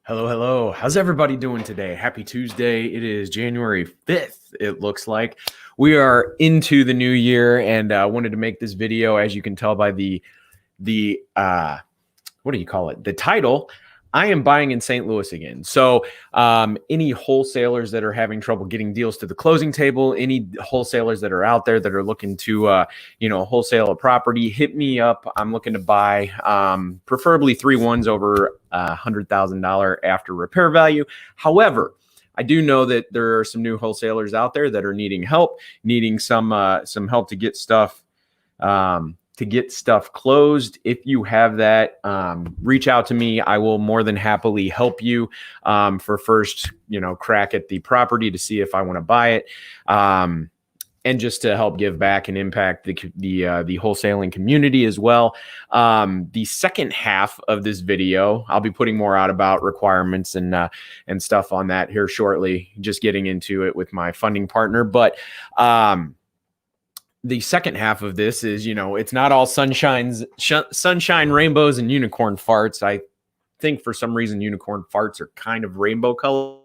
Hello, hello. How's everybody doing today? Happy Tuesday. It is January 5th, it looks like. We are into the new year, and I wanted to make this video, as you can tell by the what do you call it? The title. I am buying in St. Louis again. So any wholesalers that are having trouble getting deals to the closing table, any wholesalers that are out there that are looking to wholesale a property, hit me up. I'm looking to buy preferably 3 1s over $100,000 after repair value. However, I do know that there are some new wholesalers out there that are needing help, needing some help to get stuff closed. If you have that, reach out to me. I will more than happily help you for first, crack at the property to see if I want to buy it, and just to help give back and impact the wholesaling community as well. The second half of this video, I'll be putting more out about requirements and stuff on that here shortly. Just getting into it with my funding partner, but the second half of this is, it's not all sunshine, rainbows, and unicorn farts. I think for some reason unicorn farts are kind of rainbow color.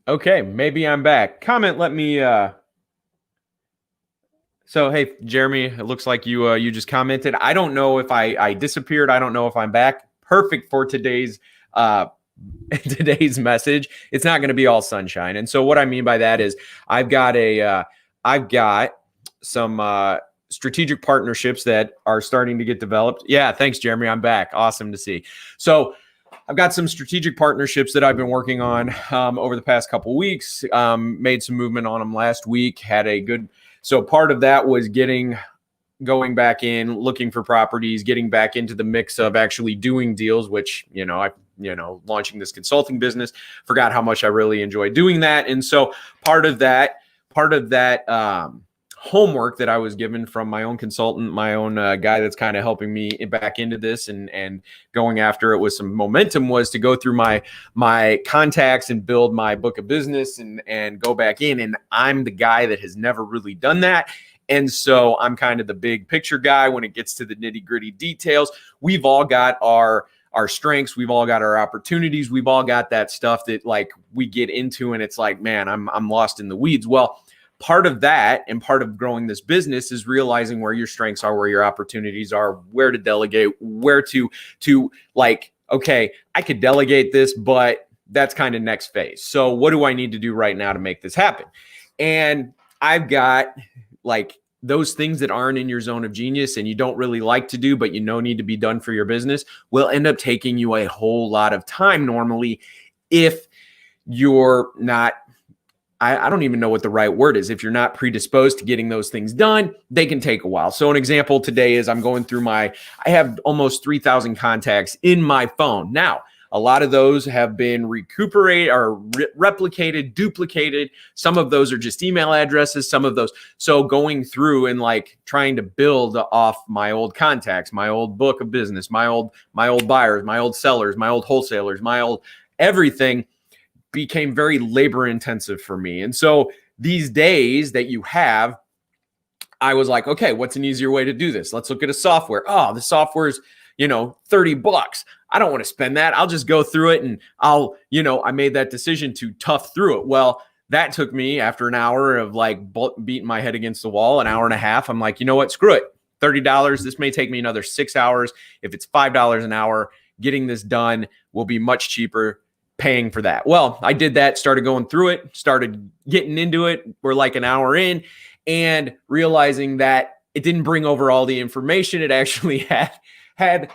Okay, maybe I'm back. Comment, let me So hey, Jeremy, it looks like you just commented. I don't know if I disappeared. I don't know if I'm back. Perfect for today's today's message. It's not going to be all sunshine. And so what I mean by that is I've got some strategic partnerships that are starting to get developed. Yeah, thanks, Jeremy. I'm back. Awesome to see. So I've got some strategic partnerships that I've been working on over the past couple weeks. Made some movement on them last week. So part of that was going back in, looking for properties, getting back into the mix of actually doing deals, which, launching this consulting business, forgot how much I really enjoy doing that. And so part of that homework that I was given from my own consultant, my own guy that's kind of helping me back into this and going after it with some momentum, was to go through my contacts and build my book of business and go back in. And I'm the guy that has never really done that. And so I'm kind of the big picture guy when it gets to the nitty gritty details. We've all got our strengths. We've all got our opportunities. We've all got that stuff that we get into and it's like, man, I'm lost in the weeds. Well, part of that and part of growing this business is realizing where your strengths are, where your opportunities are, where to delegate, where to okay, I could delegate this, but that's kind of next phase. So what do I need to do right now to make this happen? And I've got those things that aren't in your zone of genius and you don't really like to do, but need to be done for your business, will end up taking you a whole lot of time normally if you're not, I don't even know what the right word is. If you're not predisposed to getting those things done, they can take a while. So an example today is I'm going through I have almost 3,000 contacts in my phone. Now, a lot of those have been replicated, duplicated. Some of those are just email addresses, some of those. So going through and trying to build off my old contacts, my old book of business, my old buyers, my old sellers, my old wholesalers, my old everything became very labor intensive for me. And so these days that you have, I was like, okay, what's an easier way to do this? Let's look at a software. Oh, the software's, $30. I don't want to spend that. I'll just go through it and I made that decision to tough through it. Well, that took me, after an hour of beating my head against the wall, an hour and a half. I'm like, you know what? Screw it. $30. This may take me another 6 hours. If it's $5 an hour, getting this done will be much cheaper paying for that. Well, I did that, started going through it, started getting into it. We're like an hour in and realizing that it didn't bring over all the information. It actually had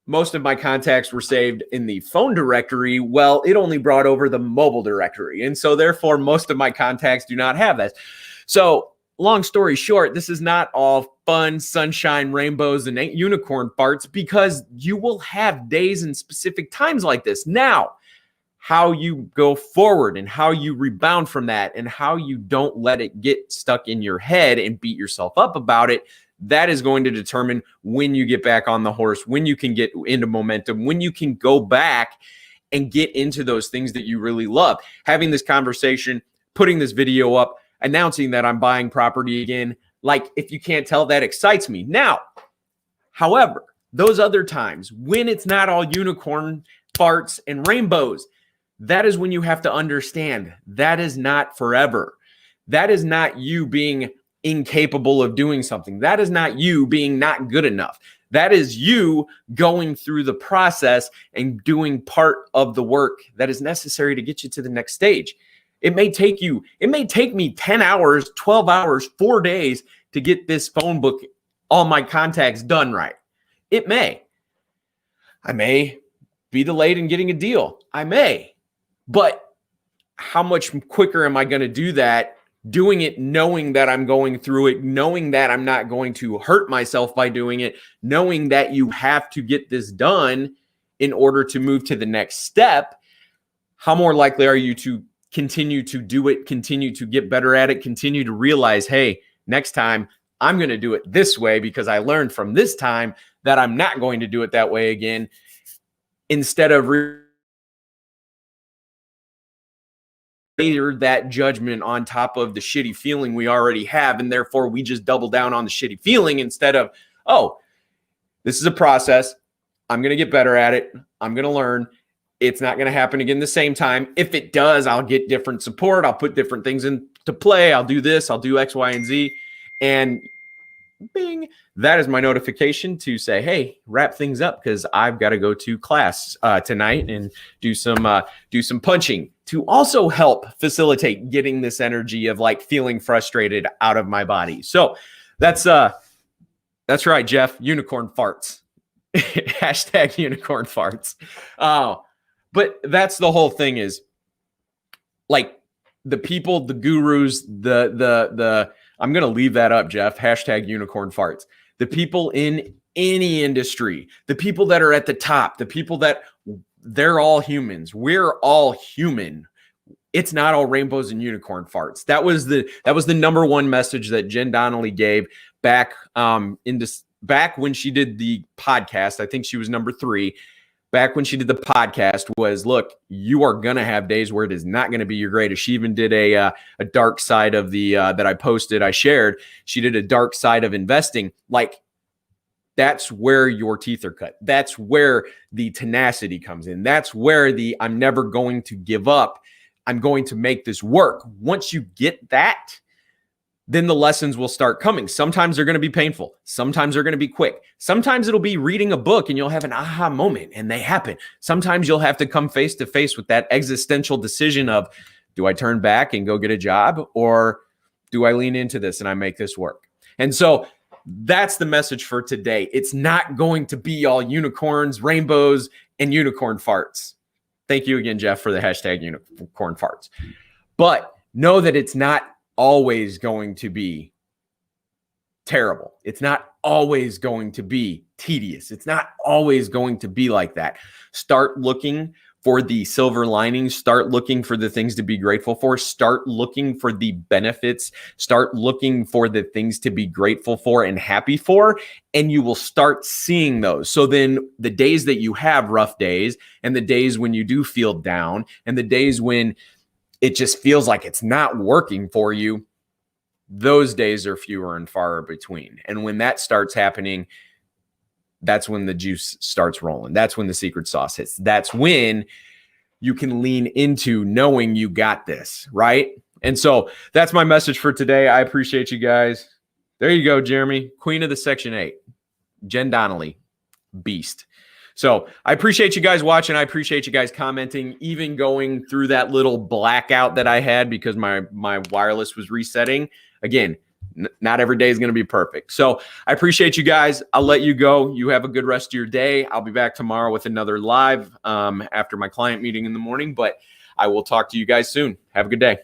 most of my contacts were saved in the phone directory. Well, it only brought over the mobile directory. And so therefore, most of my contacts do not have that. So long story short, this is not all fun, sunshine, rainbows, and unicorn farts, because you will have days and specific times like this. Now, how you go forward and how you rebound from that and how you don't let it get stuck in your head and beat yourself up about it, that is going to determine when you get back on the horse, when you can get into momentum, when you can go back and get into those things that you really love. Having this conversation, putting this video up, announcing that I'm buying property again, like, if you can't tell, that excites me. Now, however, those other times when it's not all unicorn farts and rainbows, that is when you have to understand that is not forever. That is not you being incapable of doing something. That is not you being not good enough. That is you going through the process and doing part of the work that is necessary to get you to the next stage. It may take me 10 hours, 12 hours, 4 days to get this phone book, all my contacts done right. It may. I may be delayed in getting a deal. I may. But how much quicker am I going to do that? Doing it knowing that I'm going through it, knowing that I'm not going to hurt myself by doing it, knowing that you have to get this done in order to move to the next step. How more likely are you to continue to do it, continue to get better at it, continue to realize, hey, next time I'm going to do it this way because I learned from this time that I'm not going to do it that way again, instead of that judgment on top of the shitty feeling we already have, and therefore we just double down on the shitty feeling instead of, oh, this is a process. I'm going to get better at it. I'm going to learn. It's not going to happen again the same time. If it does, I'll get different support. I'll put different things into play. I'll do this. I'll do X, Y, and Z. And bing, that is my notification to say, hey, wrap things up because I've got to go to class tonight and do some punching to also help facilitate getting this energy of like feeling frustrated out of my body. So that's right, Jeff. Unicorn farts. Hashtag unicorn farts. But that's the whole thing, is like the people, the gurus, the I'm going to leave that up, Jeff. Hashtag unicorn farts. The people in any industry, the people that are at the top, the people that they're all humans. We're all human. It's not all rainbows and unicorn farts. That was the number one message that Jen Donnelly gave back back when she did the podcast. I think she was number 3. Back when she did the podcast was, look, you are going to have days where it is not going to be your greatest. She even did a dark side of the that I posted, I shared. She did a dark side of investing. Like, that's where your teeth are cut. That's where the tenacity comes in. That's where the I'm never going to give up. I'm going to make this work. Once you get that, then the lessons will start coming. Sometimes they're going to be painful. Sometimes they're going to be quick. Sometimes it'll be reading a book and you'll have an aha moment and they happen. Sometimes you'll have to come face to face with that existential decision of, do I turn back and go get a job, or do I lean into this and I make this work? And so that's the message for today. It's not going to be all unicorns, rainbows, and unicorn farts. Thank you again, Jeff, for the hashtag unicorn farts. But know that it's not always going to be terrible. It's not always going to be tedious. It's not always going to be like that. Start looking for the silver linings. Start looking for the things to be grateful for. Start looking for the benefits. Start looking for the things to be grateful for and happy for, and you will start seeing those. So then the days that you have rough days, and the days when you do feel down, and the days when it just feels like it's not working for you, those days are fewer and far between. And when that starts happening, that's when the juice starts rolling. That's when the secret sauce hits. That's when you can lean into knowing you got this, right? And so that's my message for today. I appreciate you guys. There you go, Jeremy. Queen of the Section 8. Jen Donnelly. Beast. So I appreciate you guys watching. I appreciate you guys commenting, even going through that little blackout that I had because my wireless was resetting. Again, not every day is going to be perfect. So I appreciate you guys. I'll let you go. You have a good rest of your day. I'll be back tomorrow with another live after my client meeting in the morning, but I will talk to you guys soon. Have a good day.